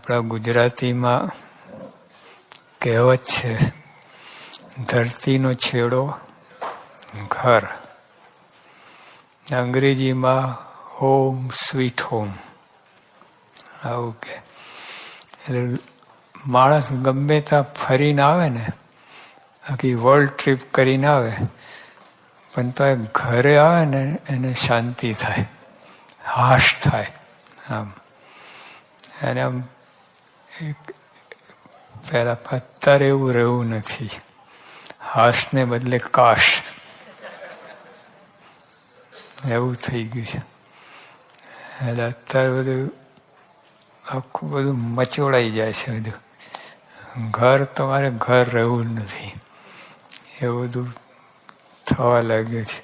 આપણા ગુજરાતીમાં કહેવત છે, ધરતીનો છેડો ઘર. અંગ્રેજીમાં હોમ સ્વીટ હોમ આવું કે. એટલે માણસ ગમે ત્યાં ફરીને આવે ને, આખી વર્લ્ડ ટ્રીપ કરીને આવે, પણ તો એ ઘરે આવે ને એને શાંતિ થાય, હાશ થાય. આમ અને આમ પેલા અત્યારે એવું રહેવું નથી. હાશને બદલે કાશ એવું થઈ ગયું છે. એટલે અત્યારે બધું આખું બધું મચોડાઈ જાય છે. બધું ઘર તમારે ઘર રહેવું નથી, એવું બધું થવા લાગ્યું છે.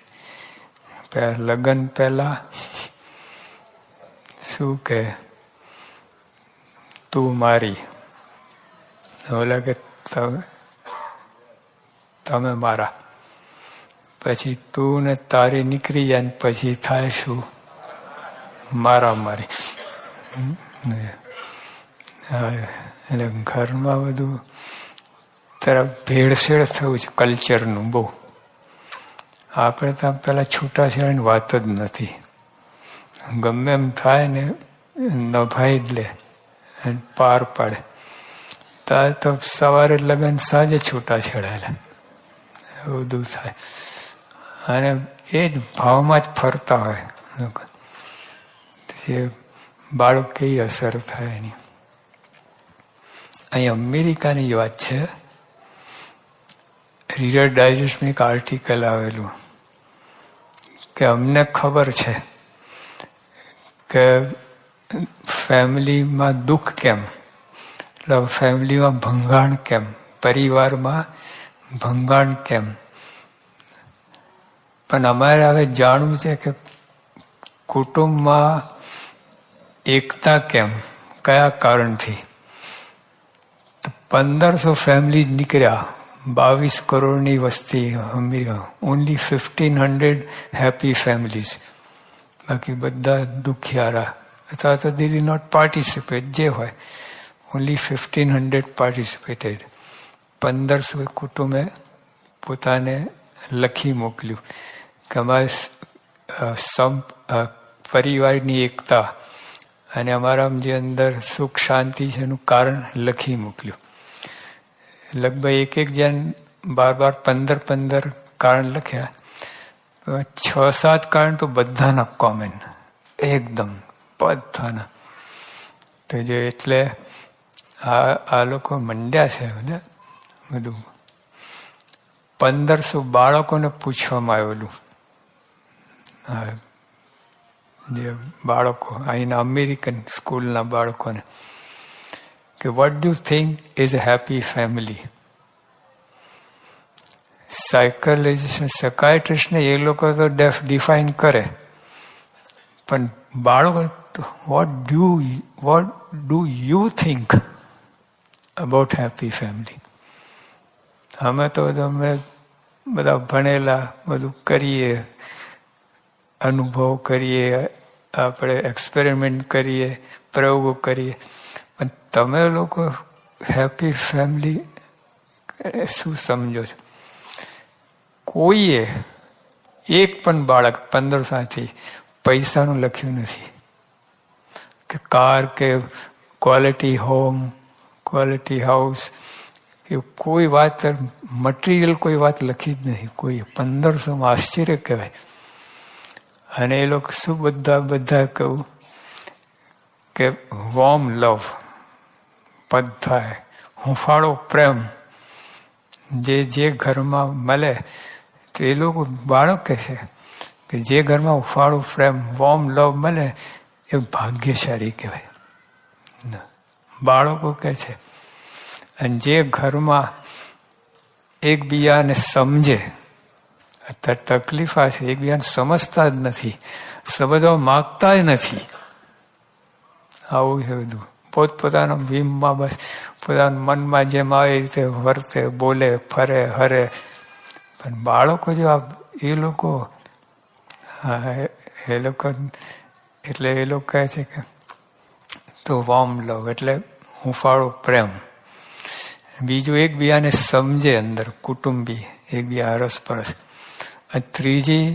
લગ્ન પહેલા શું કે તું મારી, ઓલા કે તમે મારા, પછી તું ને તારી નીકળી જાય ને પછી થાય શું? મારા મારી. એટલે ઘરમાં બધું તરફ ભેળસેળ થયું છે કલ્ચરનું બહુ. આપણે તો પેલા છૂટાછેડાની વાત જ નથી. ગમે એમ થાય ને નભાઈ જ લે અને પાર પાડે. ત્યારે તો સવારે લગન સાંજે છૂટાછેડાયેલા એવું બધું થાય. અને એ જ ભાવમાં જ ફરતા હોય લોકો. બાળક કેવી અસર થાય એની. અહીં અમેરિકાની જ વાત છે. રીડર ડાયજેસ્ટમાં એક આર્ટિકલ આવેલું કે અમને ખબર છે કે ફેમિલીમાં દુઃખ કેમ, એટલે ફેમિલીમાં ભંગાણ કેમ, પરિવારમાં ભંગાણ કેમ. પણ અમારે હવે જાણવું છે કે કુટુંબમાં એકતા કેમ, કયા કારણથી. 1500 ફેમિલી નીકળ્યા, 22 કરોડની વસ્તી અમેરિકા, ઓનલી 1500 હેપી ફેમિલીઝ, બાકી બધા દુખિયારા અથવા તો દે ડિડ નોટ પાર્ટિસિપેટ, જે હોય. Only 1500 participated. 1500 કુટુંબે પોતાને લખી મોકલ્યું કે અમારે પરિવારની એકતા અને અમારા જે અંદર સુખ શાંતિ છે એનું કારણ લખી મોકલ્યું. લગભગ એક જણ 12-15 કારણ લખ્યા. 6-7 કારણ તો બધાના કોમન, એકદમ બધાના. તો જે એટલે આ લોકો મંડ્યા છે બધું. 1500 બાળકોને પૂછવામાં આવેલું, જે બાળકો અહીંના અમેરિકન સ્કૂલના બાળકોને, કે what do think is a happy family. Psychologist સકાયટ્રિસ્ટને એ લોકો તો ડિફાઇન કરે, પણ બાળકો what do you think about happy family. અમે તો અમે બધા ભણેલા, બધું કરીએ, અનુભવ કરીએ, આપણે એક્સપેરિમેન્ટ કરીએ, પ્રયોગો કરીએ, પણ તમે લોકો હેપી ફેમિલી શું સમજો છો? કોઈએ એક પણ બાળક 1500થી પૈસાનું લખ્યું નથી કે કાર કે ક્વોલિટી હોમ, ક્વોલિટી હાઉસ, એ કોઈ વાત મટીરિયલ કોઈ વાત લખી જ નહીં કોઈ. 1500માં આશ્ચર્ય કહેવાય. અને એ લોકો શું બધા કહું કે વોર્મ લવ, બધા હુંફાળો પ્રેમ જે ઘરમાં મળે. તો એ લોકો બાળક કહે છે કે જે ઘરમાં હુંફાળો પ્રેમ, વોર્મ લવ મળે એ ભાગ્યશાળી કહેવાય. બાળકો કહે છે. અને જે ઘરમાં એકબીજાને સમજે, અત્યારે તકલીફ આ છે એકબીજાને સમજતા જ નથી, સમજવા માગતા જ નથી. આવું છે બધું. પોતપોતાના ભીમમાં બસ પોતાના મનમાં જેમ આવે એ રીતે વર્તે, બોલે, ફરે, હરે. પણ બાળકો જો એ લોકો એટલે એ લોકો કહે છે કે તો વોર્મ લવ એટલે હુંફાળો પ્રેમ. બીજું એકબીજાને સમજે, અંદર કુટુંબી એકબીજા અરસપરસ. અને ત્રીજી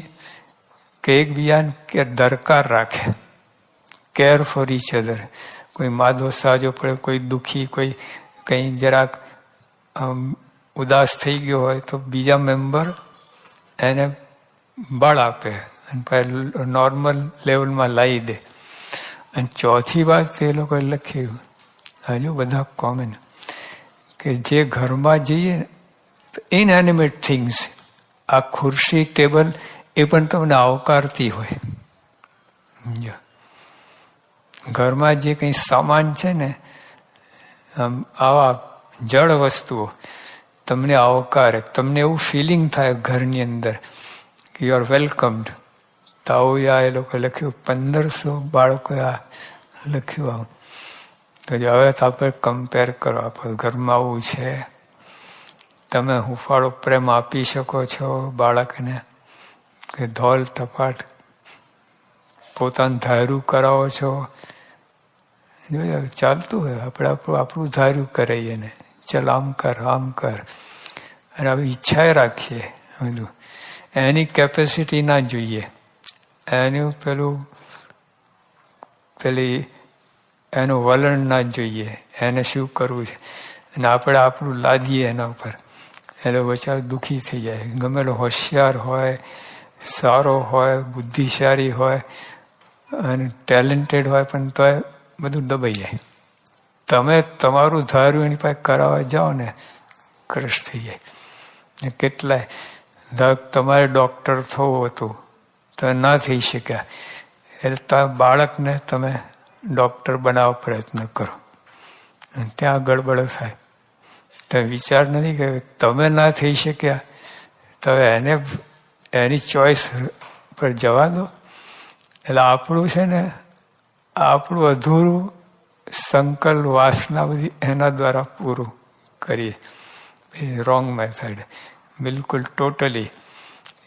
કે એકબીજાને કે દરકાર રાખે, કેર ફોર ઈચ અધર. કોઈ માદો સાજો પડે, કોઈ દુઃખી, કોઈ કંઈ જરાક ઉદાસ થઈ ગયો હોય તો બીજા મેમ્બર એને બળ આપે અને નોર્મલ લેવલમાં લાવી દે. અને ચોથી વાત તે લોકોએ લખ્યું, હજુ બધા કોમન, કે જે ઘરમાં જઈએ ઇનએનિમેટ થિંગ્સ, આ ખુરશી ટેબલ એ પણ તમને આવકારતી હોય. સમજો, ઘરમાં જે કંઈ સામાન છે ને, આવા જળ વસ્તુઓ તમને આવકારે, તમને એવું ફિલિંગ થાય ઘરની અંદર કે યુ આર વેલકમ્ડ. તો આવું એ લોકો લખ્યું, 1500 બાળકોએ આ લખ્યું આવું. તો હવે તો આપણે કમ્પેર કરો, આપણે ઘરમાં આવું છે, તમે હુંફાળો પ્રેમ આપી શકો છો બાળકને કે ધોલ ટપાટ પોતાનું ધાર્યું કરાવો છો? ચાલતું હોય, આપણે આપણું ધાર્યું કરાવીએ ને, ચાલ આમ કર આમ કર, અને હવે ઈચ્છાએ રાખીએ બધું. એની કેપેસિટી ના જોઈએ, એનું એનું વલણ ના જોઈએ, એને શું કરવું છે. અને આપણે આપણું લાદીએ એના ઉપર, એટલે બચાવ દુઃખી થઈ જાય. ગમેલો હોશિયાર હોય, સારો હોય, બુદ્ધિશાળી હોય અને ટેલેન્ટેડ હોય, પણ તો બધું દબાઈ જાય. તમે તમારું ધાર્યું એની પાસે કરાવવા જાઓ ને, ક્રશ થઈ જાય. કેટલાય તમારે ડૉક્ટર થવું હતું તો ના થઈ શક્યા, એટલે બાળકને તમે ડૉક્ટર બનાવવા પ્રયત્ન કરો, ત્યાં ગડબડ થાય. તો વિચાર નથી કે તમે ના થઈ શક્યા તો એને એની ચોઈસ પર જવા દો. એટલે આપણું છે ને, આપણું અધૂરું સંકલ્પ વાસના બધી એના દ્વારા પૂરું કરીએ. એ રોંગ મેથડ, બિલકુલ ટોટલી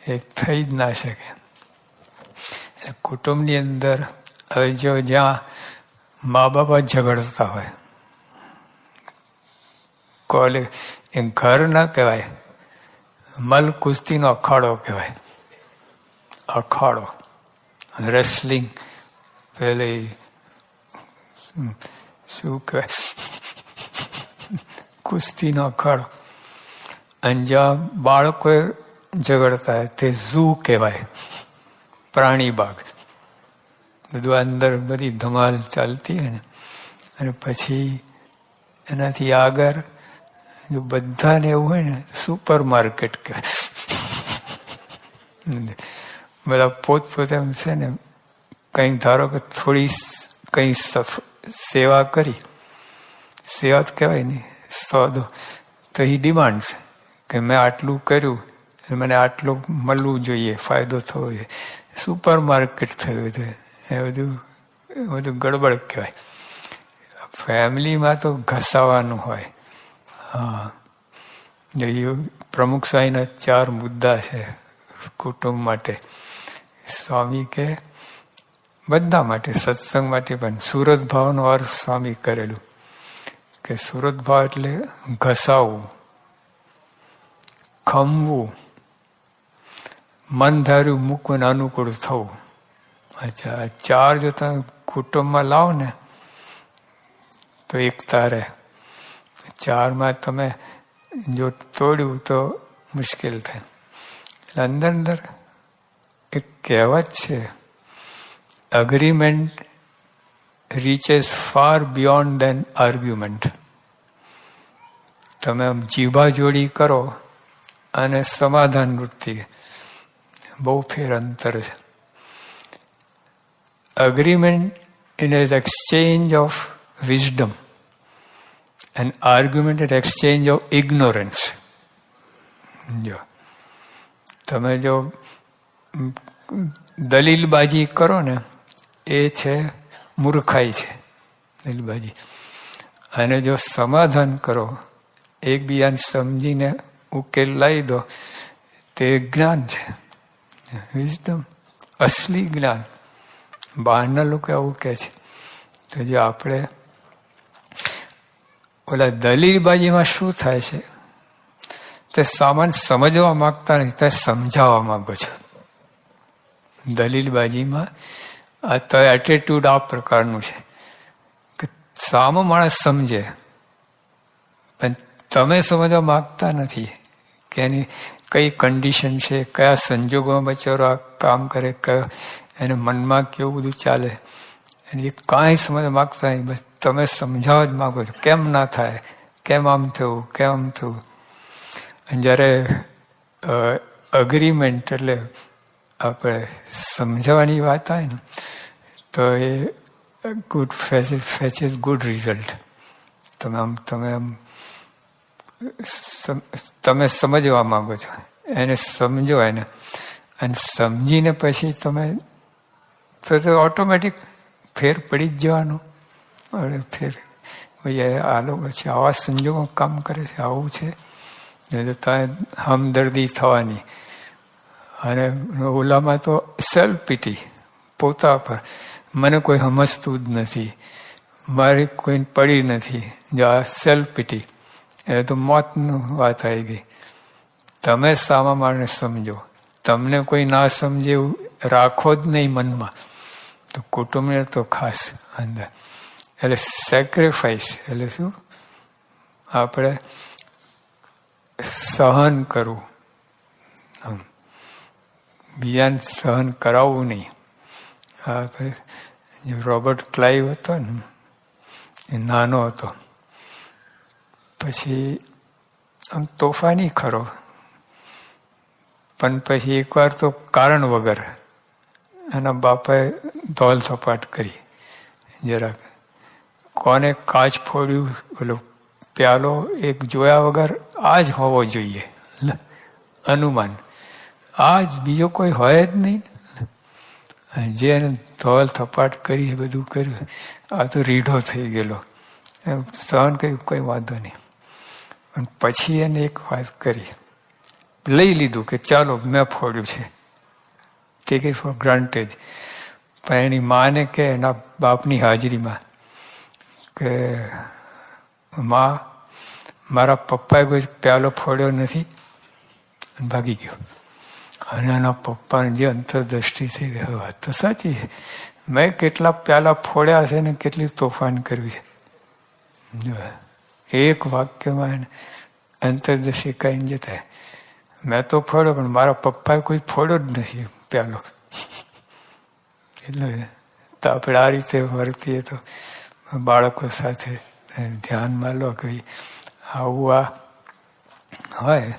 એ થઈ જ ના શકે. એટલે કુટુંબની અંદર હવે જો જ્યાં મા બાપ ઝઘડતા હોય, કોલેજ એ ઘર ના કહેવાય, મલ કુસ્તીનો અખાડો કહેવાય. અખાડો, રેસલિંગ, પેલી શું કહેવાય, કુસ્તીનો અખાડો. અને જ્યાં બાળકો ઝઘડતા હોય તે ઝૂ કહેવાય, પ્રાણી બાગ. બધું અંદર બધી ધમાલ ચાલતી હોય ને, અને પછી એનાથી આગળ જો બધાને એવું હોય ને, સુપર માર્કેટ કહેવાય. બધા પોતપોતે છે ને, કંઈક ધારો કે થોડી કંઈ સેવા કરી, સેવા જ કહેવાય ને, સોદો, તો એ ડિમાન્ડ કે મેં આટલું કર્યું, મને આટલું મળવું જોઈએ, ફાયદો થવો જોઈએ. સુપર માર્કેટ થયું છે એ બધું ગડબડ કહેવાય. ફેમિલીમાં તો ઘસાવાનું હોય. હા, પ્રમુખ સ્વામીના 4 મુદ્દા છે કુટુંબ માટે. સ્વામી કે બધા માટે, સત્સંગ માટે પણ સુરત ભાવનો અર્થ સ્વામી કરેલું કે સુરત ભાવ એટલે ઘસાવવું, ખમવું, મન ધાર્યું મૂકવું, અનુકૂળ થવું. અચ્છા, 4 જો તમે કુટુંબમાં લાવો ને તો એકતા રહે. 4માં તમે જો તોડ્યું તો મુશ્કેલ થાય. અંદર અંદર એક કહેવત છે, અગ્રીમેન્ટ રીચેસ ફાર બિયોન્ડ દેન આર્ગ્યુમેન્ટ. તમે જીભા જોડી કરો અને સમાધાન વૃત્તિ, બહુ ફેર અંતર છે. Agreement is exchange of wisdom and argument is exchange of ignorance. જો તમે જો દલીલબાજી કરો ને, એ છે મૂર્ખાઈ છે, દલીલબાજી. અને જો સમાધાન કરો, એકબીજાને સમજીને ઉકેલ લાવી દો, તે જ્ઞાન છે, વિઝડમ, અસલી જ્ઞાન. બહારના લોકો આવું કહે છે. તો જે આપણે ઓલા દલીલબાજીમાં શું થાય છે? તે સામાન સમજવા માંગતા નથી, તે સમજાવવા માંગો છો. દલીલબાજીમાં આ તો એટીટ્યુડ આ પ્રકારનું છે કે સામો માણસ સમજે, પણ તમે સમજવા માંગતા નથી કે એની કઈ કન્ડિશન છે, કયા સંજોગોમાં બચારો આ કામ કરે, કયો એને મનમાં કેવું બધું ચાલે, એની કાંઈ સમજવા માંગતા નહીં. બસ તમે સમજાવવા જ માગો છો, કેમ ના થાય, કેમ આમ થયું, કેમ આમ થયું. અને જ્યારે અગ્રીમેન્ટ એટલે આપણે સમજાવવાની વાત આવે ને, તો એ ગુડ ફેચિસ ગુડ રિઝલ્ટ. તમે સમજવા માંગો છો, એને સમજો એને, અને સમજીને પછી તમે તો ઓટોમેટિક ફેર પડી જ જવાનો. ફેર ભાઈ આ લોકો છે, આવા સંજોગો કામ કરે છે, આવું છે, હમદર્દી થવાની. અને ઓલામાં તો સેલ્ફ પીટી, પોતા પર, મને કોઈ સમજતું જ નથી, મારી કોઈ પડી નથી, જો આ સેલ્ફ પીટી, એ તો મોતનું વાત આવી ગઈ. તમે સામા માણસને સમજો, તમને કોઈ ના સમજે એવું રાખો જ નહીં મનમાં, તો કુટુંબને તો ખાસ અંદર. એટલે સેક્રિફાઈસ એટલે શું? આપણે સહન કરવું, બીજાને સહન કરાવવું નહીં. રોબર્ટ ક્લાઇવ હતો ને, એ નાનો હતો, પછી આમ તોફાની ખરો, પણ પછી એકવાર તો કારણ વગર એના બાપાએ ધોલ સપાટ કરી જરાક. કોને કાચ ફોડ્યું, ઓલો પ્યાલો એક જોયા વગર આ જ હોવો જોઈએ, અનુમાન આ જ, બીજો કોઈ હોય જ નહીં. જે એને ધોલ થપાટ કરી, બધું કર્યું, આ તો રીઢો થઈ ગયેલો, સહન કર્યું, કોઈ વાંધો નહીં. અને પછી એને એક વાત કરી, લઈ લીધું કે ચાલો મેં ફોડ્યું છે, ટેક ઇટ ફોર ગ્રાન્ટેડ. પણ એની માને કે એના બાપની હાજરીમાં કે માં, મારા પપ્પાએ કોઈ પ્યાલો ફોડ્યો નથી, અને ભાગી ગયો. અને એના પપ્પાને જે અંતરદ્રષ્ટિ થઈ ગઈ, વાત તો સાચી છે, મેં કેટલા પ્યાલા ફોડ્યા છે ને કેટલી તોફાન કર્યું છે. એક વાક્યમાં એને અંતરદ્રષ્ટિ કહીને જતા, મેં તો ફોડ્યો પણ મારા પપ્પાએ કોઈ ફોડ્યો જ નથી પ્યાલો. એટલે તો આપણે આ રીતે વર્તીએ તો બાળકો સાથે ધ્યાનમાં લો કે આવું આ હોય,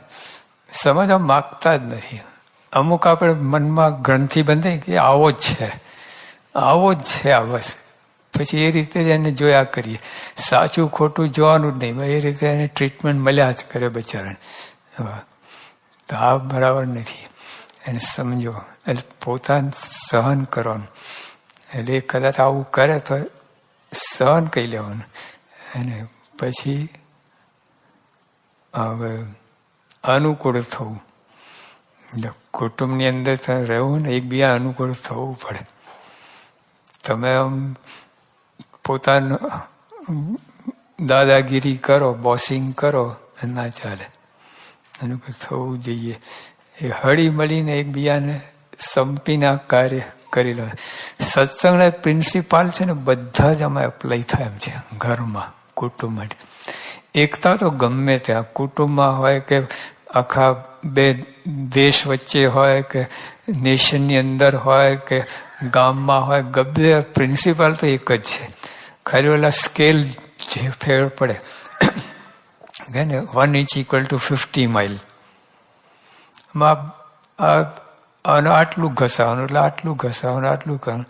સમજવા માગતા જ નથી. અમુક આપણે મનમાં ગ્રંથિ બંધાઈ કે આવો જ છે, આવો જ છે આ, બસ. પછી એ રીતે જ એને જોયા કરીએ, સાચું ખોટું જોવાનું જ નહીં, એ રીતે એને ટ્રીટમેન્ટ મળ્યા જ કરે બચારાને. તો આ બરાબર નથી, એને સમજો, એટલે પોતાને સહન કરવાનું. એટલે એ કદાચ આવું કરે તો સહન કહી લેવાનું, અને પછી હવે અનુકૂળ થવું. કુટુંબની અંદર રહેવું ને એકબીજા અનુકૂળ થવું પડે. તમે આમ પોતાનું દાદાગીરી કરો, બોસિંગ કરો, ના ચાલે. અનુકૂળ થવું જોઈએ. એ હળી મળીને એકબીજાને સંપીને કાર્ય કરી લે. સત્સંગના પ્રિન્સિપાલ છે ને બધા જ આમાં એપ્લાય થાય એમ છે ઘરમાં, કુટુંબ માટે. એકતા તો ગમે ત્યાં કુટુંબમાં હોય કે આખા બે દેશ વચ્ચે હોય કે નેશનની અંદર હોય કે ગામમાં હોય, ગબ્બે પ્રિન્સિપાલ તો એક જ છે. ખાલી ઓલા સ્કેલ જે ફેર પડે કે ને 1 inch = 50 mile. આટલું ઘસાવાનું એટલે આટલું ઘસાવાનું, આટલું કરવાનું,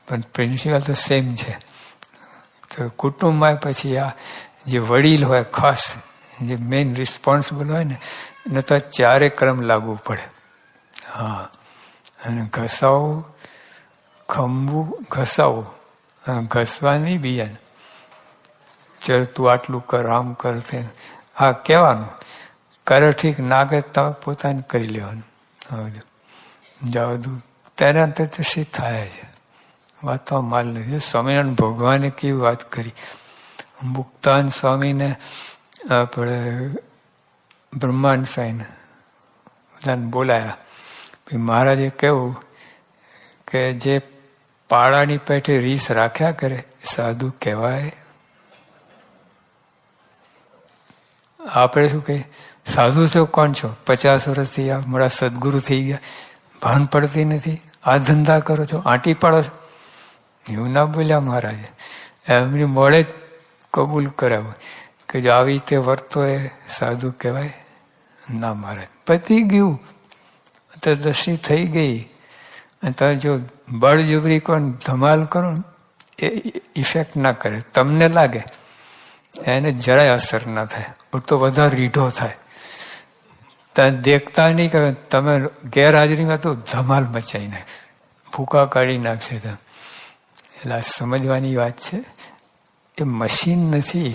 પણ પ્રિન્સિપલ તો સેમ છે. તો કુટુંબમાં પછી આ જે વડીલ હોય, ખાસ જે મેઇન રિસ્પોન્સિબલ હોય ને, એને તો 4 ક્રમ લાગવું પડે. હા, અને ઘસાવું, ખંભવું, ઘસાવું, ઘસવા નહીં બીજાને. ચલ તું આટલું કર, આમ કર, તે હા કહેવાનું. કરે ઠીક, ના કરે તમે પોતાને કરી લેવાનું. જાવ દૂર તેના અંતર તો શી થાય છે, વાતમાં માલ નથી. સ્વામિનારાયણ ભગવાને કેવી વાત કરી, મુક્તાન સ્વામીને આપણે બ્રહ્માંડ સાઈને બધાને બોલાયા. મહારાજે કહ્યું કે જે પાડાની પેઠે રીસ રાખ્યા કરે સાધુ કહેવાય? આપણે શું કહીએ, સાધુ છો કોણ છો? 50 વર્ષથી આ મારા સદગુરુ થઈ ગયા, ભાન પડતી નથી, આ ધંધા કરો છો, આંટી પાડો છો. એવું ના બોલ્યા મહારાજે. એમની મોડે જ કબૂલ કરાવ્યું કે જો આવી રીતે વર્તો એ સાધુ કહેવાય? ના મહારાજ, પતી ગયું, અંતરદર્શી થઈ ગઈ. અને તમે જો બળજબરી કોણ ધમાલ કરો ને એ ઇફેક્ટ ના કરે. તમને લાગે, એને જરાય અસર ના થાય, તો વધારે રીઢો થાય. તમે દેખતા નહીં કે તમે ગેરહાજરીમાં તો ધમાલ મચાઈ નાખે, ભૂકા કાઢી નાખશે તમે. એટલે આ સમજવાની વાત છે. એ મશીન નથી,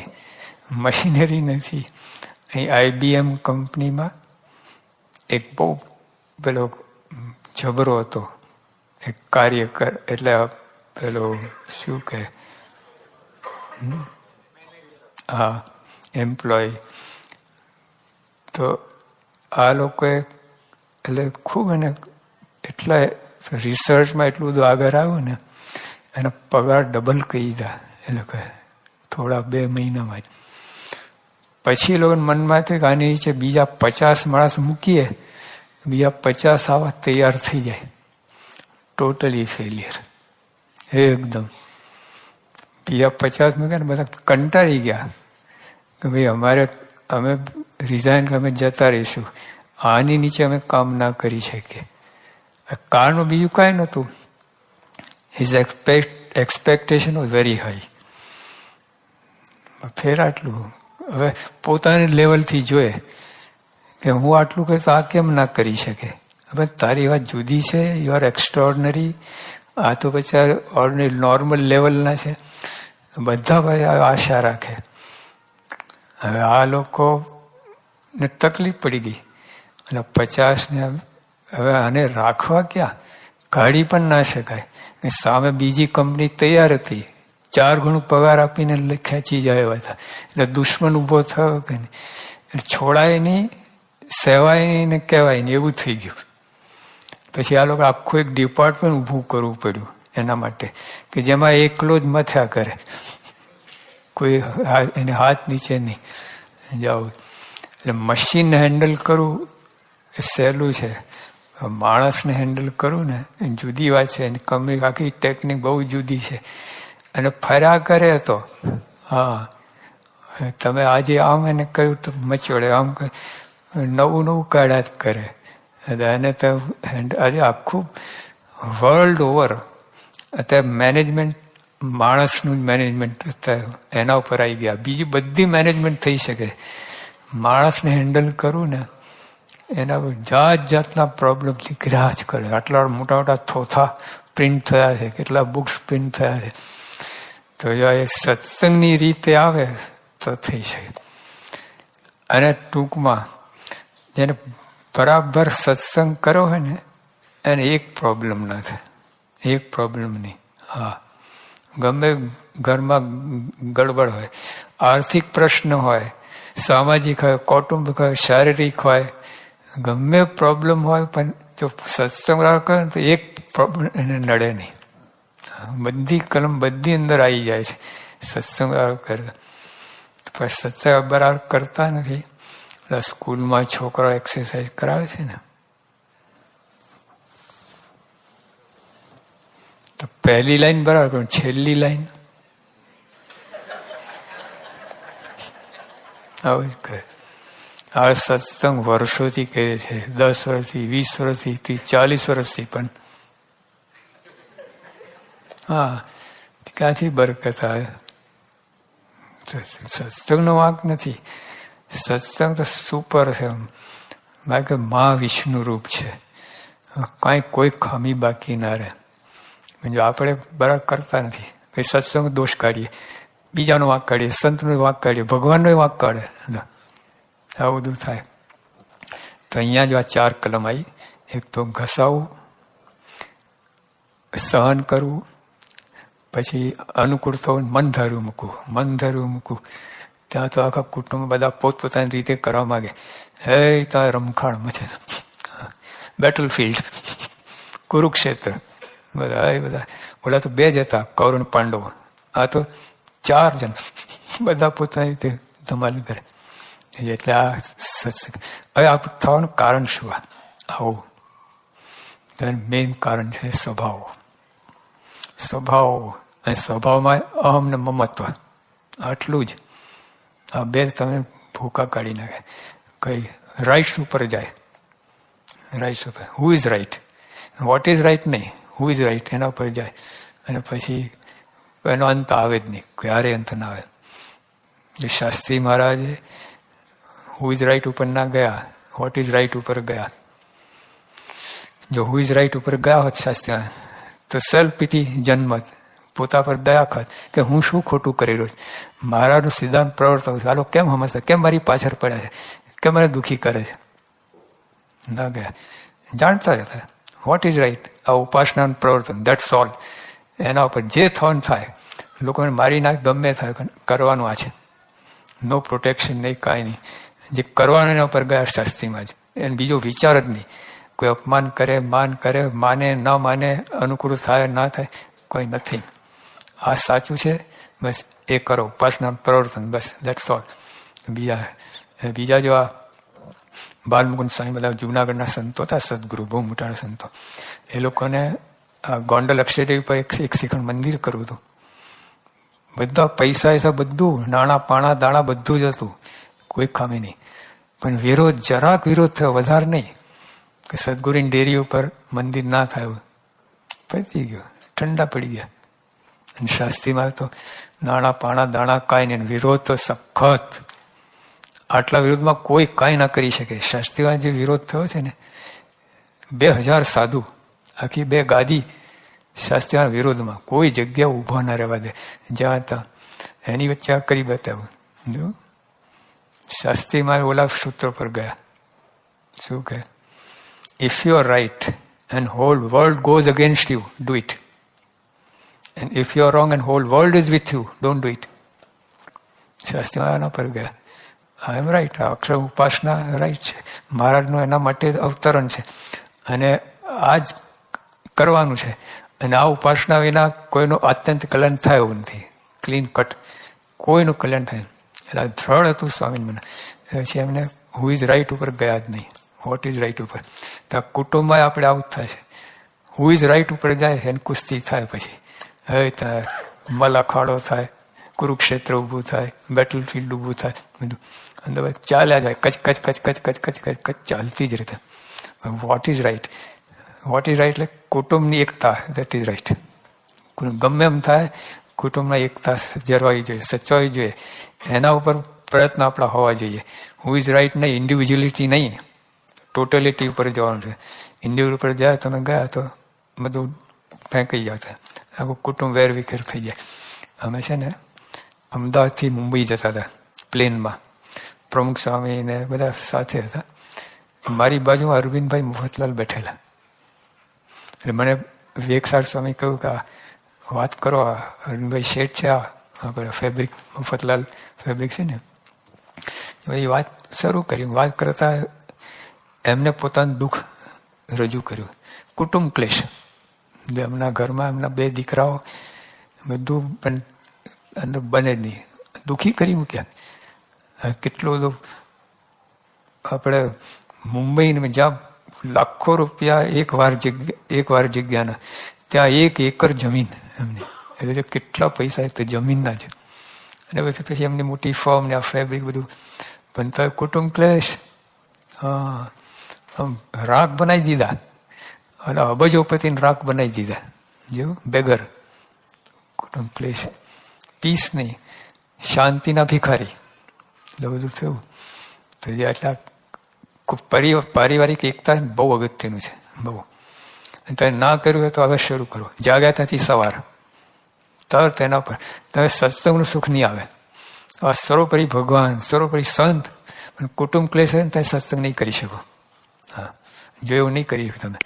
મશીનરી નથી. અહીં IBM કંપનીમાં એક બહુ પેલો જબરો હતો, એક કાર્યકર, એટલે પેલો શું કહે, હા, એમ્પ્લોય. તો આ લોકોએ એટલે ખૂબ એને એટલા રિસર્ચમાં એટલું બધું આગળ આવ્યું ને, એના પગાર ડબલ કરી દીધા એ લોકોએ થોડા 2 મહિનામાં જ. પછી એ લોકોને મનમાં થયું કે આની નીચે બીજા 50 માણસ મૂકીએ, બીજા 50 આવા તૈયાર થઈ જાય. ટોટલી ફેલિયર એકદમ. બીજા 50 મૂક્યા ને બધા કંટાળી ગયા કે ભાઈ અમે રિઝાઇન, અમે જતા રહીશું, આની નીચે અમે કામ ના કરી શકીએ. કારણ બીજું કાંઈ નહોતું, his expectation was very high. ફેર આટલું. હવે પોતાની લેવલથી જોઈએ કે હું આટલું કહે તો આ કેમ ના કરી શકે. હવે તારી વાત જુદી છે, યુ આર એક્સ્ટ્રોર્ડનરી, આ તો પછી ઓર્ડિનરી નોર્મલ લેવલના છે. બધા ભાઈ આશા રાખે. હવે આ લોકોને તકલીફ પડી ગઈ, એટલે 50 ને હવે આને રાખવા ક્યાં, કાઢી પણ ના શકાય. સામે બીજી કંપની તૈયાર હતી, 4 ગણું પગાર આપીને ખેંચી જાય એવા હતા. એટલે દુશ્મન ઊભો થયો કે નહીં, છોડાય નહીં, સેવાય નહીં ને કહેવાય નહીં, એવું થઈ ગયું. પછી આ લોકો આખું એક ડિપાર્ટમેન્ટ ઊભું કરવું પડ્યું એના માટે, કે જેમાં એકલો જ મથ્યા કરે, કોઈ એને હાથ નીચે નહીં જાવ. એટલે મશીન હેન્ડલ કરવું એ સહેલું છે, માણસને હેન્ડલ કરવું ને એ જુદી વાત છે. એની કંપની આખી ટેકનિક બહુ જુદી છે. અને ફર્યા કરે તો હા, તમે આજે આમ એને કહ્યું તો મચોડે, આમ નવું કાઢ્યા જ કરે. એને તો આજે આખું વર્લ્ડ ઓવર અત્યારે મેનેજમેન્ટ, માણસનું જ મેનેજમેન્ટ એના ઉપર આવી ગયા. બીજી બધી મેનેજમેન્ટ થઈ શકે, માણસને હેન્ડલ કરવું ને એના પર જાત જાતના પ્રોબ્લેમ નીકળ્યા જ કરે. આટલા મોટા મોટા થોથા પ્રિન્ટ થયા છે, કેટલા બુક્સ પ્રિન્ટ થયા છે. તો જો એ સત્સંગની રીતે આવે તો થઈ શકે. અને ટૂંકમાં જેને બરાબર સત્સંગ કરો હોય ને એને એક પ્રોબ્લેમ ના થાય, એક પ્રોબ્લેમ નહીં. હા, ગમે ઘરમાં ગડબડ હોય, આર્થિક પ્રશ્ન હોય, સામાજિક હોય, કૌટુંબિક હોય, શારીરિક હોય, ગમે પ્રોબ્લેમ હોય, પણ જો સત્સંગ કરે તો એક પ્રોબ્લેમ એને નડે નહીં. બધી કલમ બધી અંદર આવી જાય છે સત્સંગ કરે. પણ સત્સંગ બરાબર કરતા નથી. સ્કૂલમાં છોકરા એક્સરસાઇઝ કરાવે છે ને, તો પહેલી લાઈન બરાબર, પણ છેલ્લી લાઈન આવું જ કરે. આ સત્સંગ વર્ષોથી કહે છે, 10 વર્ષથી, 20 વર્ષથી, 40 વર્ષથી, પણ હા, ક્યાંથી બરકત આવે? સત્સંગનો વાંક નથી. સત્સંગ તો સુપર છે, બાકી મા વિષ્ણુ રૂપ છે, કાંઈ કોઈ ખામી બાકી ના રહે. જો આપણે બરાબર કરતા નથી, પછી સત્સંગ દોષ કાઢીએ, બીજાનો વાંક કાઢીએ, સંતનો વાંક કાઢીએ, ભગવાનનો વાંક કાઢે, આવું બધું થાય. તો અહીંયા જો આ 4 કલમ આવી. એક તો ઘસાવું, સહન કરવું, પછી અનુકૂળતા હોય મન ધાર્યું મૂકવું. ત્યાં તો આખા કુટુંબ બધા પોતપોતાની રીતે કરવા માંગે. હે ત્યાં રમખાણ મચે, બેટલફિલ્ડ, કુરુક્ષેત્ર. બધા ઓલા તો 2 જ હતા, કૌરવ અને પાંડવ. આ તો 4 જણ, બધા પોતાની રીતે ધમાલ કરે. એટલે આ સત્સંગ. હવે આ થવાનું કારણ શું? આવું મેઇન કારણ છે સ્વભાવ. અને સ્વભાવમાં અહમ ને મમત્વ, આટલું જ. આ 2 તમે ભૂકા કાઢી નાખે. કઈ રાઇટ્સ ઉપર જાય, રાઇટ્સ ઉપર. Who is right, what is right નહીં, હુ ઇઝ રાઇટ એના ઉપર જાય. અને પછી એનો અંત આવે જ નહીં, ક્યારે અંત ના આવે. શાસ્ત્રી મહારાજે હુ ઇઝ રાઇટ ઉપર ના ગયા, વોટ ઇઝ રાઇટ ઉપર ગયા. જો હુ ઇઝ રાઇટ ઉપર ગયા હોત શાસ્ત્રી, તો સેલ્ફ પીટી જન્મત, પોતા પર દયા ખત કે હું શું ખોટું કરી રહ્યો છું. મારાનું સિદ્ધાંત પ્રવર્તવ છું, હાલો કેમ સમજતા, કેમ મારી પાછળ પડ્યા છે, કેમ મને દુઃખી કરે છે. ના ગયા, જાણતા જ હતા વોટ ઇઝ રાઇટ. આ ઉપાસનાનું પ્રવર્તન, દેટ્સ ઓલ. એના ઉપર જે થવાનું થાય, લોકોને મારી નાખ, ગમે થાય, પણ કરવાનું આ છે. નો પ્રોટેક્શન નહીં, કાંઈ નહીં. જે કરવાનું એના ઉપર ગયા શાસ્ત્રીમાં જ. એને બીજો વિચાર જ નહીં. કોઈ અપમાન કરે, માન કરે, માને ન માને, અનુકૂળ થાય ના થાય, કોઈ નથી. આ સાચું છે, બસ એ કરો. ઉપાસના પ્રવર્તન, બસ દેટ્સ ઓલ. બીજા જો આ બાલમુકુંદ સ્વામી, બધા જુનાગઢના સંતો હતા, સદગુરુ, બહુ મોટા સંતો. એ લોકોને આ ગોંડલ અક્ષયદેવી પર એક શિખંડ મંદિર કરવું હતું. બધા પૈસા બધું, નાણાં પાણા દાણા બધું જ હતું, કોઈ ખામી નહીં. પણ વિરોધ, જરાક વિરોધ થયો, વધારે નહીં, કે સદગુરુની ડેરી ઉપર મંદિર ના થયું. પતી ગયો, ઠંડા પડી ગયા. અને શાસ્ત્રીમાં તો નાણાં પાણા દાણા કાંઈ નહીં, વિરોધ તો સખત. આટલા વિરોધમાં કોઈ કાંઈ ના કરી શકે. શાસ્ત્રીમાં જે વિરોધ થયો છે ને, 2000 સાધુ, આખી 2 ગાદી શાસ્ત્રીના વિરોધમાં, કોઈ જગ્યા ઊભા ના રહેવા દે. જ્યાં ત્યાં એની વચ્ચે આ કરી બતાવ્યું. જો શાસ્ત્રીમાં ઓલા સૂત્ર પર ગયા, શું કહે? If you are right and whole world goes against you, do it. And if you are wrong and whole world is with you, don't do it. શાસ્ત્રીમાં એના પર ગયા. આઈ એમ રાઈટ. અક્ષર ઉપાસના રાઈટ છે. મહારાજનું એના માટે અવતરણ છે, અને આ જ કરવાનું છે. અને આ ઉપાસના વિના કોઈનું અત્યંત કલ્યાણ થાય એવું નથી. ક્લીન કટ, કોઈનું કલ્યાણ થાય. એટલે દ્રઢ હતું સ્વામી મને. પછી એમને હુ ઇઝ રાઈટ ઉપર ગયા જ નહીં, વોટ ઇઝ રાઈટ ઉપર. તો કુટુંબમાં આપણે આવું જ થાય છે. હુ ઇઝ રાઈટ ઉપર જાય એને કુસ્તી થાય. પછી હવે ત્યાં મલાખાડો થાય, કુરુક્ષેત્ર ઊભું થાય, બેટલફિલ્ડ ઊભું થાય, બધું અંદર ચાલ્યા જાય. કચ કચ કચ કચ કચ કચ કચ કચ ચાલતી જ રીતે. What is right, what is right એટલે કુટુંબની એકતા, દેટ ઇઝ રાઈટ. ગમે એમ થાય, કુટુંબમાં એકતા જળવાવી જોઈએ, સચવાવી જોઈએ. એના ઉપર પ્રયત્ન આપણા હોવા જોઈએ. હુ ઇઝ રાઈટ નહીં, ઇન્ડિવિજ્યુઅલિટી નહીં, ટોટલિટી ઉપર જવાનું છે. ઇન્ડિવિજ્યુઅલ ઉપર જાય, તમે ગયા તો બધું ફેંકાઈ જતા, આખું કુટુંબ વેરવિખેર થઈ જાય. અમે છે ને અમદાવાદથી મુંબઈ જતા હતા પ્લેનમાં, પ્રમુખ સ્વામી ને બધા સાથે હતા. મારી બાજુ અરવિંદભાઈ મફતલાલ બેઠેલા. એટલે મને વિવેકસાર સ્વામી કહ્યું કે વાત કરો, આ અરવિંદભાઈ શેઠ છે, આપણે ફેબ્રિક, મફતલાલ ફેબ્રિક છે ને, એ વાત શરૂ કરી. વાત કરતા એમને પોતાનું દુઃખ રજૂ કર્યું. કુટુંબ ક્લેશ, એમના ઘરમાં એમના 2 દીકરાઓ, બધું અંદર બને જ નહીં, દુઃખી કરી મૂક્યા. કેટલું બધું આપણે મુંબઈ જ્યાં લાખો રૂપિયા એક વાર જગ્યાના, ત્યાં 1 એકર જમીન એમની, એટલે કેટલા પૈસા તો જમીનના છે. અને પછી એમની મોટી ફોર્મ ને આ ફેબ્રિક બધું. પણ તો કુટુંબ ક્લેશ, રાખ બનાવી દીધા, અને અબજોપતિને રાખ બનાવી દીધા. જેવું બેગર, કુટુંબ ક્લેશ, પીસ નહીં, શાંતિના ભિખારી, એટલે બધું થયું. તો જે આટલા પારિવારિક એકતા બહુ અગત્યનું છે, બહુ. તમે ના કર્યું હોય તો હવે શરૂ કરો. જાગ્યા ત્યાંથી સવાર તરત એના પર. તમે સત્સંગનું સુખ નહીં આવે. આ સર્વોપરી ભગવાન, સર્વોપરી સંત, પણ કુટુંબ ક્લેશ હોય ને તમે સત્સંગ નહીં કરી શકો. હા, જો એવું નહીં કરી શકો, તમે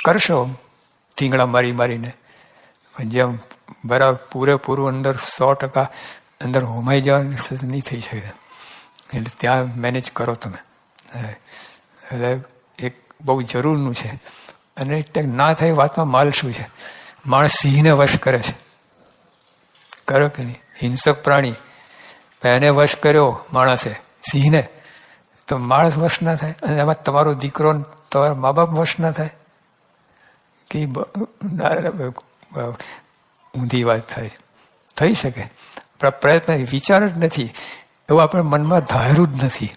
કરશો ઠીંગડા મારીને, જેમ બરાબર પૂરેપૂરું અંદર 100% અંદર હોમાઈ જવાની નહીં થઈ શકે. એટલે ત્યાં મેનેજ કરો તમે. એટલે એક બહુ જરૂરનું છે. અને ના થાય વાતમાં માલ શું છે? માણસ સિંહને વશ કરે છે, કરો કે નહીં? હિંસક પ્રાણી એને વશ કર્યો માણસે, સિંહને, તો માણસ વશ ના થાય? અને એમાં તમારો દીકરો તમારા મા બાપ વશ ના થાય? કે ઊંધી વાત થાય છે. થઈ શકે પણ પ્રયત્ન વિચાર જ નથી, એવું આપણે મનમાં ધાર્યું જ નથી.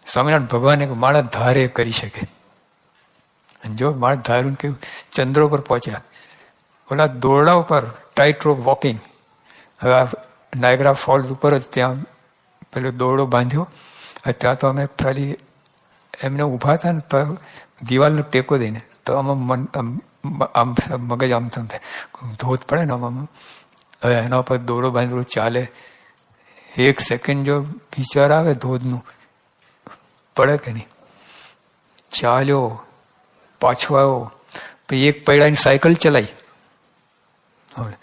સ્વામિનારાયણ ભગવાને માણસ ધારે કરી શકે. જો માણસ ધાર્યું કેવું ચંદ્ર ઉપર પહોંચ્યા, ઓલા દોરડા ઉપર ટાઇટ રોપ વોકિંગ. હવે આ નાયગ્રા ફોલ્સ ઉપર જ ત્યાં પેલો દોરડો બાંધ્યો. ત્યાં તો અમે ખાલી એમને ઊભા હતા ને તો દિવાલનો ટેકો દઈને તો આમ મગજ આમ તેમ થાય, ધોધ પડે ને આમ. હવે એના ઉપર દોરડો બાંધેલો ચાલે, 1 સેકન્ડ જો વિચાર આવે ધોધનું, પડે કે નહીં? ચાલ્યો, પાછો આવ્યો, પછી એક પૈડાની સાયકલ ચલાવી. હવે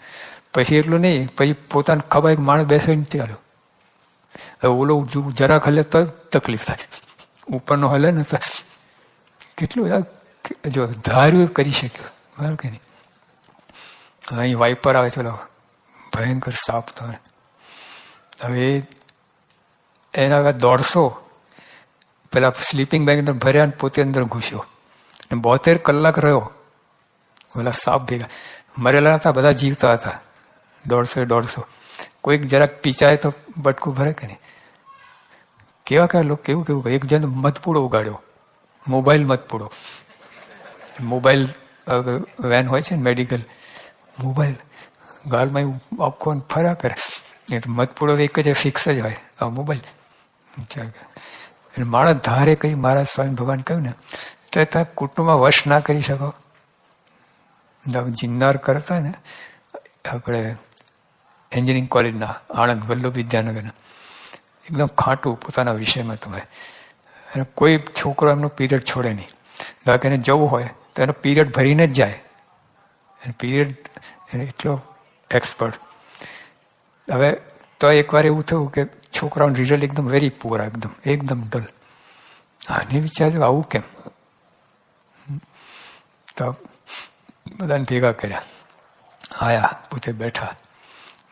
પછી એટલું નહીં, પછી પોતાને ખબર માણસ બેસીને ચાલ્યો. હવે ઓલો જરાક હલે તો તકલીફ થાય, ઉપરનો હલે ને તો કેટલું જો ધાર્યું કરી શક્યો, બરાબર કે નહીં? અહીં વાઇપર આવે ચલો, ભયંકર સાપ તમે. હવે એના હવે 150 પેલા સ્લીપિંગ બેગ અંદર ભર્યા ને પોતે અંદર ઘૂસ્યો. 72 કલાક રહ્યો ઓલા સાપ ભેગા. મરેલા હતા, બધા જીવતા હતા. 150. કોઈક જરાક પીચાય તો બટકું ભરે કે નહીં? કેવા લોકો કેવું એક જણ મધપૂડો ઉગાડ્યો, મોબાઈલ મધપૂડો. મોબાઈલ વેન હોય છે ને મેડિકલ, મોબાઈલ ગાલમાં આખો ફર્યા કરે. એ તો મધપૂડો એક જ ફિક્સ જ હોય, આ મોબાઈલ. માણસ ધારે કઈ મહારાજ સ્વામી ભગવાન કહ્યું ને તો તમે કુટુંબમાં વશ ના કરી શકો. જિન્નાર કરતા ને આપણે એન્જિનિયરિંગ કોલેજના આણંદ વલ્લભ વિદ્યાનગરના, એકદમ ખાટું પોતાના વિષયમાં તમે. અને કોઈ છોકરો એમનો પીરિયડ છોડે નહીં. ધારો કે એને જવું હોય તો એનો પીરિયડ ભરીને જ જાય. પીરિયડ એટલો એક્સપર્ટ. હવે તો એકવાર એવું થયું કે છોકરાઓનું રિઝલ્ટ એકદમ વેરી પુઅર, એકદમ ડલ. આને વિચાર્યું આવું કેમ? તો બધાને ભેગા કર્યા, આયા, પોતે બેઠા.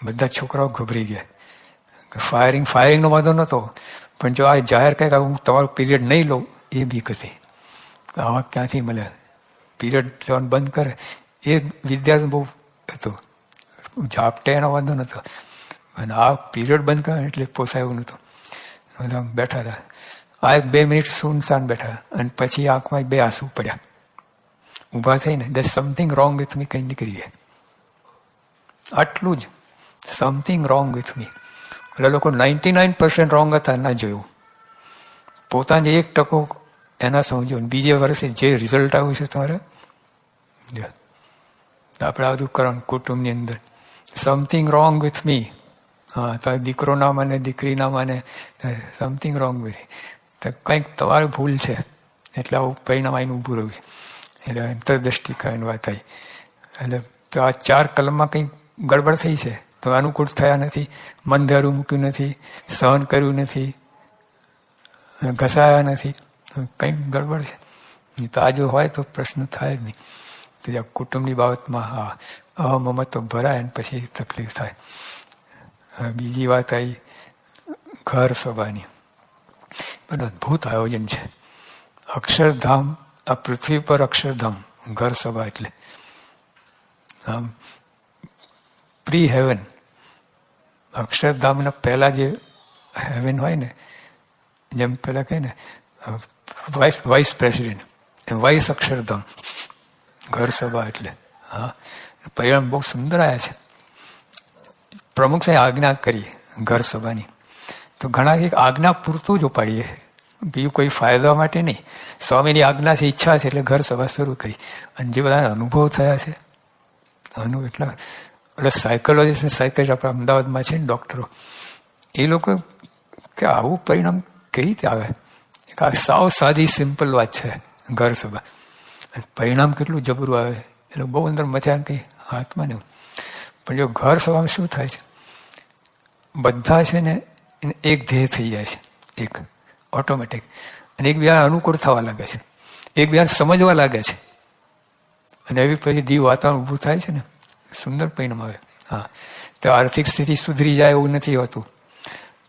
બધા છોકરાઓ ગભરી ગયા. ફાયરિંગનો વાંધો નહોતો, પણ જો આ જાહેર કહે કે હું તમારું પીરિયડ નહીં લઉં, એ બીક હતી. આવા ક્યાંથી મળે? પીરિયડ લેવાનું બંધ કરે એ વિદ્યાર્થી બહુ હતું. ઝાપટે એનો વાંધો નહોતો, અને આ પીરિયડ બંધ કરે એટલે પોસાય એવું નહોતું. બધા બેઠા હતા. આ 2 મિનિટ સુનસાન બેઠા, અને પછી આંખમાં 2 આંસુ પડ્યા. ઊભા થઈને the something wrong with me કંઈ નીકળી ગયા. આટલું જ, સમથિંગ રોંગ વિથ મી. એટલે લોકો 99% રોંગ હતા, ના જોયું. પોતાને 1% એના સમજો. બીજે વર્ષે જે રિઝલ્ટ આવ્યું છે તમારે, આપણે આ બધું કરવાનું કુટુંબની અંદર. Something wrong with me. હા, તો દીકરો ના માને, દીકરી ના માને, સમથિંગ રોંગ વિથ. તો કંઈક તમારી ભૂલ છે, એટલે આવું પરિણામ આવીને ઊભું રહ્યું છે. એટલે અંતરદ્રષ્ટિ કરવાની વાત આવી. એટલે તો આ 4 કલમમાં કંઈક ગડબડ થઈ છે, તો અનુકૂળ થયા નથી, મન ધારું મૂક્યું નથી, સહન કર્યું નથી, ઘસાયા નથી, કંઈક ગડબડ છે. તો આ જો હોય તો પ્રશ્ન થાય જ નહીં. તો આ કુટુંબની બાબતમાં હા અહમમતો ભરાય અને પછી તકલીફ થાય. બીજી વાત આવી ઘર સભાની. બધું અદભુત આયોજન છે. અક્ષરધામ, આ પૃથ્વી પર અક્ષરધામ, ઘર સભા એટલે આમ પ્રી હેવન. અક્ષરધામના પહેલા જે હેવન હોય ને, જેમ પેલા કહે ને વાઇસ પ્રેસિડેન્ટ, વાઇસ અક્ષરધામ, ઘર સભા એટલે. હા, પરિણામ બહુ સુંદર આવ્યા છે. પ્રમુખ સાહેબ આજ્ઞા કરી ઘર સભાની, તો ઘણા એક આજ્ઞા પૂરતું જ ઉપાડીએ, બીજું કોઈ ફાયદા માટે નહીં. સ્વામીની આજ્ઞા છે, ઈચ્છા છે, એટલે ઘર સભા શરૂ કરી. અને જે બધા અનુભવ થયા છે, એટલે સાયકોલોજીસ્ટ, સાયકોલોજીસ્ટ આપણા અમદાવાદમાં છે ને ડૉક્ટરો, એ લોકો કે આવું પરિણામ કઈ રીતે આવે? સાવ સાદી સિમ્પલ વાત છે ઘર સભા. પરિણામ કેટલું જબરું આવે, એટલે બહુ અંદર મથ્યા કંઈ હાથમાં નહીં. પણ જો ઘર સભામાં શું થાય છે, બધા છે ને એક ધ્યેય થઈ જાય છે, એક ઓટોમેટિક, અને એકબીજા અનુકૂળ થવા લાગે છે, એકબીજાને સમજવા લાગે છે, અને એવી પછી દીવ વાતાવરણ ઊભું થાય છે ને, સુંદર પરિણામ આવે. હા, તો આર્થિક સ્થિતિ સુધરી જાય એવું નથી હોતું,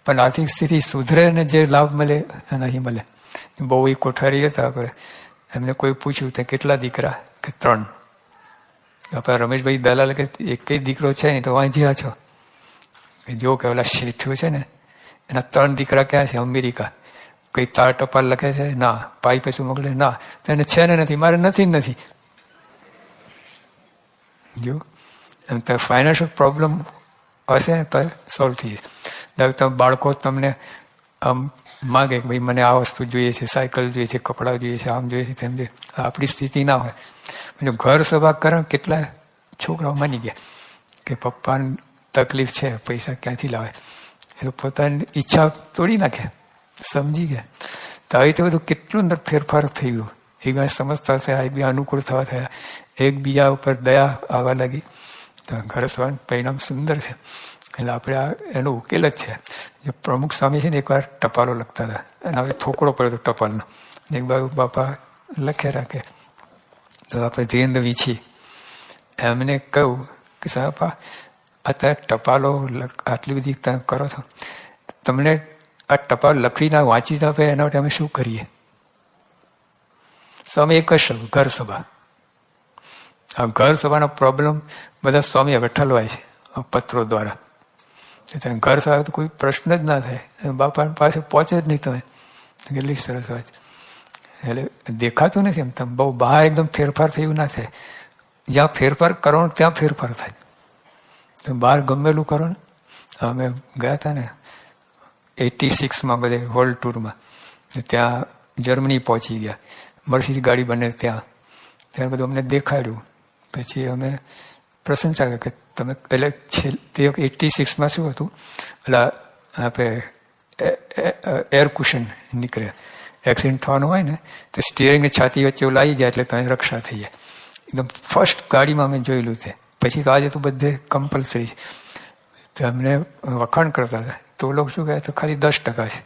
પણ આર્થિક સ્થિતિ સુધરે ને જે લાભ મળે એ નહીં મળે. બહુ એ કોઠારી હતા, આપણે એમને કોઈ પૂછ્યું તે કેટલા દીકરા, કે 3. આપણે રમેશભાઈ દલાલ કે એક દીકરો છે નહીં, તો વાંચ્યા છો જો કે ઓલા શેઠું છે ને એના 3 દીકરા ક્યાં છે, અમેરિકા. કઈ તાર ટપાલ લખે છે, ના. પાઈ પૈસું મોકલે, ના. તો એને છે ને નથી, મારે નથી. જો એમ તો ફાઇનાન્શિયલ પ્રોબ્લેમ હશે ને તો સોલ્વ થઈ જશે. તમે બાળકો તમને આમ માગે કે ભાઈ મને આ વસ્તુ જોઈએ છે, સાયકલ જોઈએ છે, કપડાં જોઈએ છે, આમ જોઈએ છે, તેમ જોઈએ. આપણી સ્થિતિ ના હોય. જો ઘર સભા કરે, કેટલા છોકરાઓ માની ગયા કે પપ્પાને તકલીફ છે, પૈસા ક્યાંથી લાવે, એ તો પોતાની ઈચ્છા તોડી નાખે, સમજી ગયા. તો આવી રીતે બધું કેટલું અંદર ફેરફાર થઈ ગયું. એકબીજા સમજતા થયા, એકબીજા અનુકૂળ થવા થયા, એકબીજા ઉપર દયા આવવા લાગી. તો ઘર સભાનું પરિણામ સુંદર છે. એટલે આપણે આ એનો ઉકેલ જ છે. જે પ્રમુખ સ્વામી છે ને એકવાર ટપાલો લખતા હતા, અને હવે થોકડો પડ્યો હતો ટપાલનો, એક બાજુ બાપા લખે રાખે. તો આપણે ધીરેન્દ્ર વીછી એમને કહ્યું કે સાહેબ અત્યારે ટપાલો આટલી બધી તમે કરો છો, તમને આ ટપાલ લખીને વાંચી આપે એના માટે અમે શું કરીએ? સ્વામી એક જ શબ્દ, ઘર સભા. આ ઘર સભાનો પ્રોબ્લેમ બધા સ્વામી હવે ઠલવાય છે પત્રો દ્વારા. ઘર સભા તો કોઈ પ્રશ્ન જ ના થાય, બાપા પાસે પહોંચે જ નહીં. તમે કેટલી સરસ વાત. એટલે દેખાતું નથી એમ, તમે બહુ બહાર એકદમ ફેરફાર થયું ના થાય. જ્યાં ફેરફાર કરો ને ત્યાં ફેરફાર થાય. તમે બહાર ગમેલું કરો ને. અમે ગયા હતા ને 86માં બધે વર્લ્ડ ટૂરમાં, ત્યાં જર્મની પહોંચી ગયા, મર્સિડીઝ ગાડી બને ત્યાં બધું અમને દેખાડ્યું. પછી અમે પ્રશંસા કરી કે તમે એટલે તે 86માં શું હતું, એટલે આપણે એર કુશન નીકળે, એક્સિડન્ટ થવાનું હોય ને તો સ્ટિયરિંગની છાતી વચ્ચે એવું લાગી જાય એટલે તમે રક્ષા થઈ જાય. એકદમ ફર્સ્ટ ગાડીમાં અમે જોયેલું તે. પછી તો આજે તો બધે કમ્પલસરી છે. તો અમને વખાણ કરતા હતા. તો લોકો શું કહે, તો ખાલી 10% છે,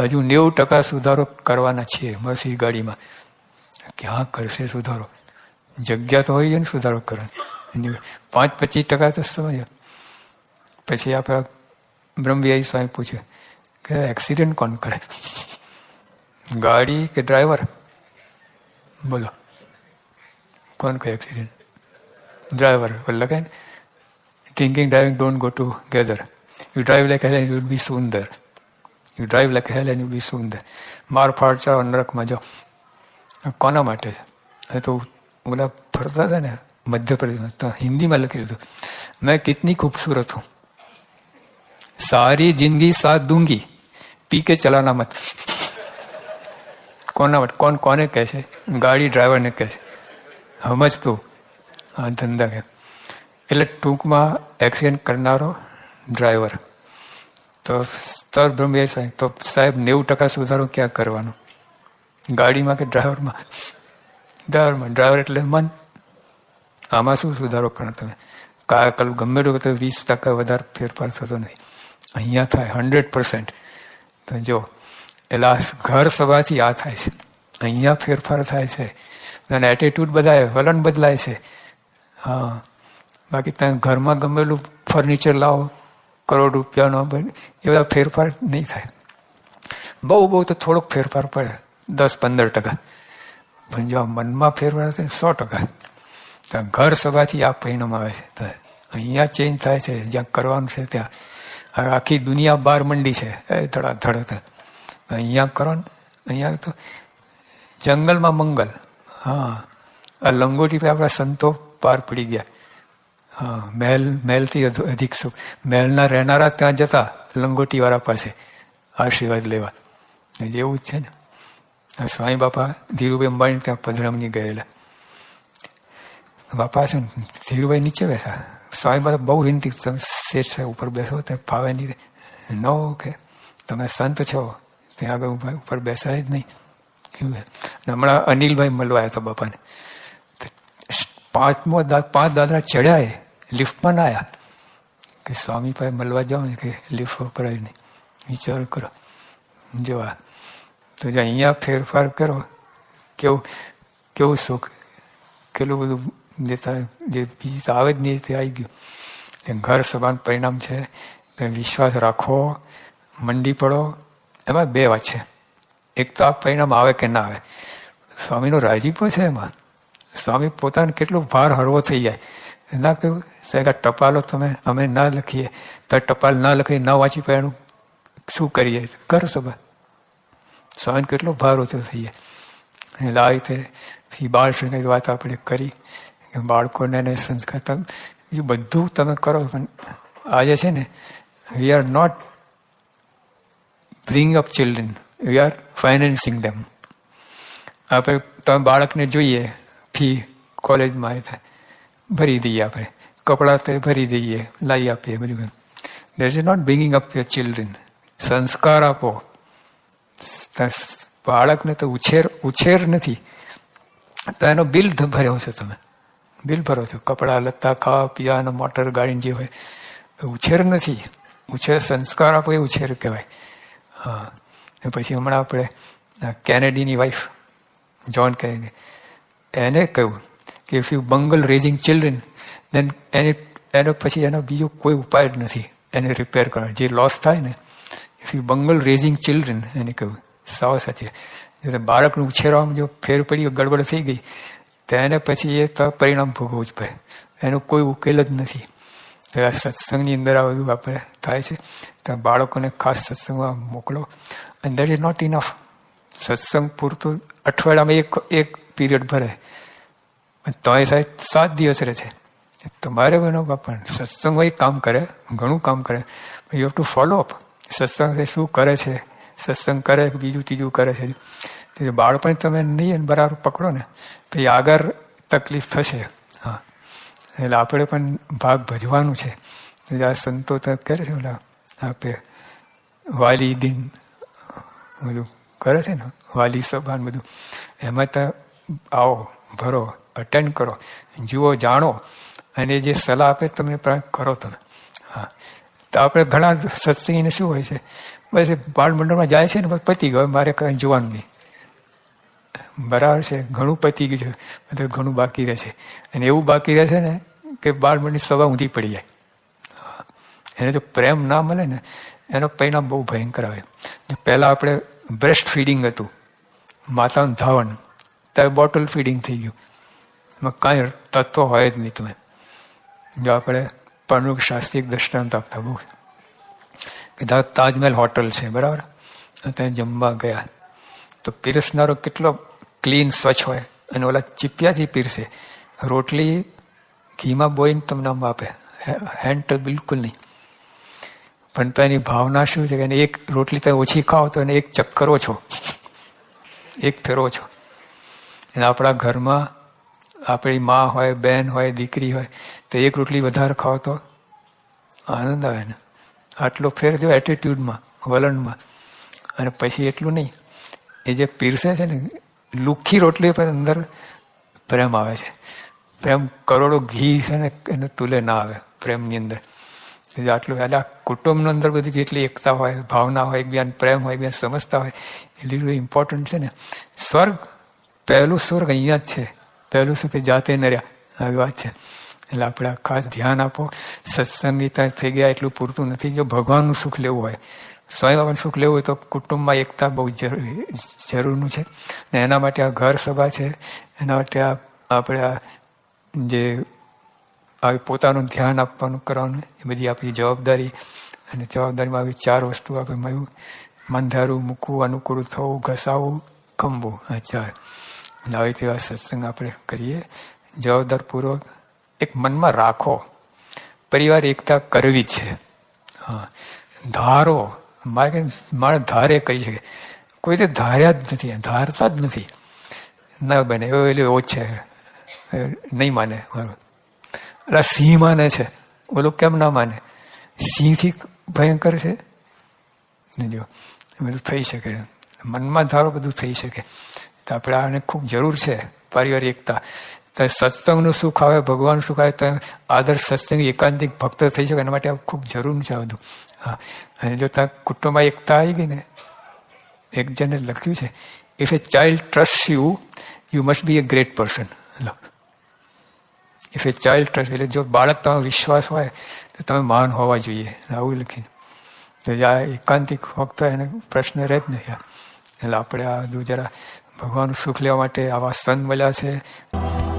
હજુ 90% સુધારો કરવાના છીએ મર્સિડીઝ ગાડીમાં. ક્યાં કરશે સુધારો? જગ્યા તો હોય ને સુધારો કરવાનો. 5-25% તો સમજો. પછી આપણા બ્રહ્મવિહારી સ્વામી પૂછ્યું કે એક્સિડન્ટ કોણ કરે, ગાડી કે ડ્રાઈવર? બોલો કોણ કરે એક્સિડન્ટ? ડ્રાઈવર. લખાય ને, thinking driving don't go together. You drive like hell and you will be સુંદર. You drive like hell and you be સુંદર. માર ફાડ ચાલો, નરકમાં જાઓ. કોના માટે છે? તો ઓલા ફરતા હતા ને મધ્યપ્રદેશમાં, તો હિન્દીમાં લખેલું હતું, મેં કિતની ખૂબસૂરત હું, સારી જિંદગી સાથ દૂંગી, પી કે ચલાના મત. કોના માટે? કોને કહે છે? ગાડી ડ્રાઈવરને કહે છે. સમજતું આ ધંધા કે. એટલે ટૂંકમાં એક્સિડન્ટ કરનારો ડ્રાઈવર. તો તર બ્રહ્મ સાહેબ, તો સાહેબ 90% સુધારો ક્યાં કરવાનો, ગાડીમાં કે ડ્રાઈવરમાં? ડ્રાઈવર એટલે મન. આમાં શું સુધારો કરો તમે? કાયકલ્પ ગમે તો 20% વધારે ફેરફાર થતો નથી. અહીંયા થાય 100%. તો જો એટલે ઘર સભાથી આ થાય છે, અહીંયા ફેરફાર થાય છે, અને એટીટ્યુડ બદલાય, વલણ બદલાય છે. હા, બાકી તમે ઘરમાં ગમેલું ફર્નિચર લાવો કરોડ રૂપિયાનો, એ બધા ફેરફાર નહીં થાય. બહુ તો થોડોક ફેરફાર પડે, 10-15%. પણ જો મનમાં ફેરફાર થાય 100%. ઘર સભાથી આ પરિણામ આવે છે. તો અહીંયા ચેન્જ થાય છે, જ્યાં કરવાનું છે ત્યાં. આખી દુનિયા બહાર મંડી છે ધડાધડ. અહીંયા કરો ને, અહીંયા તો જંગલમાં મંગલ. હા, આ લંગોટી આપણા સંતો પાર પડી ગયા. હા, મહેલથી અધિક સુખ. મહેલના રહેનારા ત્યાં જતા લંગોટી વાળા પાસે આશીર્વાદ લેવા. જેવું જ છે ને. સ્વામી બાપા ધીરુભાઈ અંબાણી ત્યાં પધરામણી ગયેલા. બાપા છે ધીરુભાઈ નીચે બેઠા. સ્વામી બાપા બહુ વિનંતી, તમે શેઠ સાહેબ ઉપર બેસો, તે ફાવે નહીં. નો કે તમે સંત છો, ત્યાં આગળ ઉપર બેસાય જ નહીં. હમણાં અનિલભાઈ મળવા આવ્યા હતા બાપાને. 5 દાદરા ચડ્યા લિફ્ટમાં ના આવ્યા કે સ્વામી પાસે મળવા જાઓ ને કે લિફ્ટ વપરાય નહીં. વિચાર કરો જોવા તો જો અહીંયા ફેરફાર કરો કેવું કેવું સુખ, કેટલું બધું જે બીજી તો આવે જ નહીં તે આવી ગયું. ઘર સભાન પરિણામ છે. વિશ્વાસ રાખો, મંડી પડો. એમાં બે વાત છે. એક તો આ પરિણામ આવે કે ના આવે, સ્વામીનો રાજીપો છે એમાં. સ્વામી પોતાને કેટલો ભાર હળવો થઈ જાય. ના કહ્યું સાહેબ ટપાલો તમે અમે ના લખીએ તો ટપાલ ના લખી ના વાંચી પડે એનું શું કરીએ? ઘર સભા સ્વામીને કેટલો ભાર ઓછો થઈ જાય. એટલે આ રીતે બાળ શ્રીની વાત આપણે કરી કે બાળકોને સંસ્કાર બીજું બધું તમે કરો. પણ આજે છે ને we are not bring up children, we are financing them. આપણે તમે બાળકને જોઈએ ફી કોલેજમાં ભરી દઈએ, આપણે કપડાં તો ભરી દઈએ, લાવી આપીએ બધું. That is not bringing up your children. સંસ્કાર આપો. બાળકને તો ઉછેર નથી તો એનો બિલ ભર્યો છો તમે, બિલ ભરો છો. કપડાં લત્તા ખાવા પીવા મોટર ગાડી જે હોય ઉછેર નથી. ઉછેર સંસ્કાર આપો એ ઉછેર કહેવાય. હા. પછી હમણાં આપણે કેનેડીની વાઈફ જ્હોન કેનેડી એને કહ્યું કે if you bungle raising children then એનો પછી એનો બીજો કોઈ ઉપાય જ નથી એને રિપેર કરવાનો. જે લોસ થાય ને if you bungle raising children એને કહ્યું સાવ સાચી. બાળકનું ઉછેરવામાં જો ફેર પડી ગડબડ થઈ ગઈ તો એને પછી એ તો પરિણામ ભોગવવું જ પડે. એનો કોઈ ઉકેલ જ નથી. આ સત્સંગની અંદર આ બધું આપણે થાય છે. તો બાળકોને ખાસ સત્સંગમાં મોકલો. And that is not enough. સત્સંગ પૂરતું અઠવાડિયામાં એક પીરિયડ ભરે તોય સાહેબ 7 દિવસ રહે છે. તમારે બનો બાપા સત્સંગમાં એક કામ કરે, ઘણું કામ કરે. You have to follow up. સત્સંગ શું કરે છે, સત્સંગ કરે બીજું ત્રીજું કરે છે. બાળપણ તમે નહીં બરાબર પકડો ને પછી આગળ તકલીફ થશે. હા, એટલે આપણે પણ ભાગ ભજવાનું છે. આ સંતો તો કરે છે ઓલા આપે વાલી દિન બધું કરે છે ને, વાલી સભા બધું. એમાં તો આવો, ભરો, અટેન્ડ કરો, જુઓ, જાણો અને જે સલાહ આપે તમને કરો તમે. હા, તો આપણે ઘણા સત્સંગીને શું હોય છે, બસ બાળ મંડળમાં જાય છે ને બસ પતી ગયો, મારે કંઈ જોવાનું નહીં. બરાબર છે, ઘણું પતી ગયું છે, બધું ઘણું બાકી રહે છે. અને એવું બાકી રહે છે ને કે બાળ મંડળની સભા ઊંધી પડી જાય. એને જો પ્રેમ ના મળે ને એનો પરિણામ બહુ ભયંકર આવે. પહેલાં આપણે બ્રેસ્ટ ફીડિંગ હતું, માતાનું ધાવણ, ત્યારે બોટલ ફીડિંગ થઈ ગયું. એમાં કાંઈ તત્વ હોય જ નહીં. તમે જો આપણે પરણુક શાસ્ત્રી દ્રષ્ટાંત આપતા બહુ કે તાજમહેલ હોટલ છે બરાબર, ત્યાં જમવા ગયા તો પીરસનારો કેટલો ક્લીન સ્વચ્છ હોય અને ઓલા ચીપિયાથી પીરસે. રોટલી ઘીમાં બોઈને તમને આમ આપે, હેન્ડ ટચ બિલકુલ નહીં. પણ તો એની ભાવના શું છે કે એક રોટલી તમે ઓછી ખાઓ તો એને એક ચક્કરો છો, એક ફેરો છો. અને આપણા ઘરમાં આપણી મા હોય, બહેન હોય, દીકરી હોય તો એક રોટલી વધારે ખાઓ તો આનંદ આવે ને. આટલો ફેર જો એટીટ્યુડમાં, વલણમાં. અને પછી એટલું નહીં, એ જે પીરસે છે ને લુખ્ખી રોટલી પર અંદર પ્રેમ આવે છે. પ્રેમ કરોડો ઘી છે ને એને તુલે ના આવે પ્રેમની અંદર. આટલું એટલે આ કુટુંબની અંદર બધી જેટલી એકતા હોય, ભાવના હોય, એકબીજાને પ્રેમ હોય, એકબીજાને સમજતા હોય, એટલું ઇમ્પોર્ટન્ટ છે ને. સ્વર્ગ, પહેલું સ્વર્ગ અહીંયા જ છે. પહેલું સુખ જાતે ન રહ્યા, આવી વાત છે. એટલે આપણે ખાસ ધ્યાન આપો. સત્સંગીતા થઈ ગયા એટલું પૂરતું નથી. જો ભગવાનનું સુખ લેવું હોય, સ્વયં સુખ લેવું હોય તો કુટુંબમાં એકતા બહુ જરૂરનું છે. ને એના માટે આ ઘર સભા છે. એના માટે આપણે આ જે આવી પોતાનું ધ્યાન આપવાનું કરવાનું એ બધી આપણી જવાબદારી. અને જવાબદારીમાં આવી 4 વસ્તુ આપણે મળ્યું: મંધારું, મૂકવું, અનુકૂળ થવું, ઘસાવું, ખંભવું. આ 4. આવી તેવા સત્સંગ આપણે કરીએ જવાબદારપૂર્વક. એક મનમાં રાખો, પરિવાર એકતા કરવી છે. હા, ધારો, મારે ધારે કરી શકે. કોઈ તો ધાર્યા જ નથી, ધારતા જ નથી. ના બને એવો છે, નહીં માને મારું. એટલે સિંહ માને છે, ઓલું કેમ ના માને? સિંહથી ભયંકર છે. જો બધું થઈ શકે, મનમાં ધારો બધું થઈ શકે. તો આપણે આને ખૂબ જરૂર છે, પારિવારિક એકતા. તો તો સત્સંગનું સુખ આવે, ભગવાનનું સુખ આવે, તો આદર્શ સત્સંગ એકાંતિક ભક્ત થઈ શકે. એના માટે આ ખૂબ જરૂર છે આ બધું. હા, અને જો ત્યાં કુટુંબમાં એકતા આવી ગઈ ને, એક જણે લખ્યું છે, if A child trust you, you must be A great person. If A child trust, એટલે જો બાળક તમારો વિશ્વાસ હોય તો તમે મહાન હોવા જોઈએ, આવું લખીને. તો આ એકાંતિક ભક્ત એને પ્રશ્ન રહે જ નહીં. એટલે આપણે આ બધું જરા ભગવાનનું સુખ લેવા માટે આવા સંત મળ્યા છે.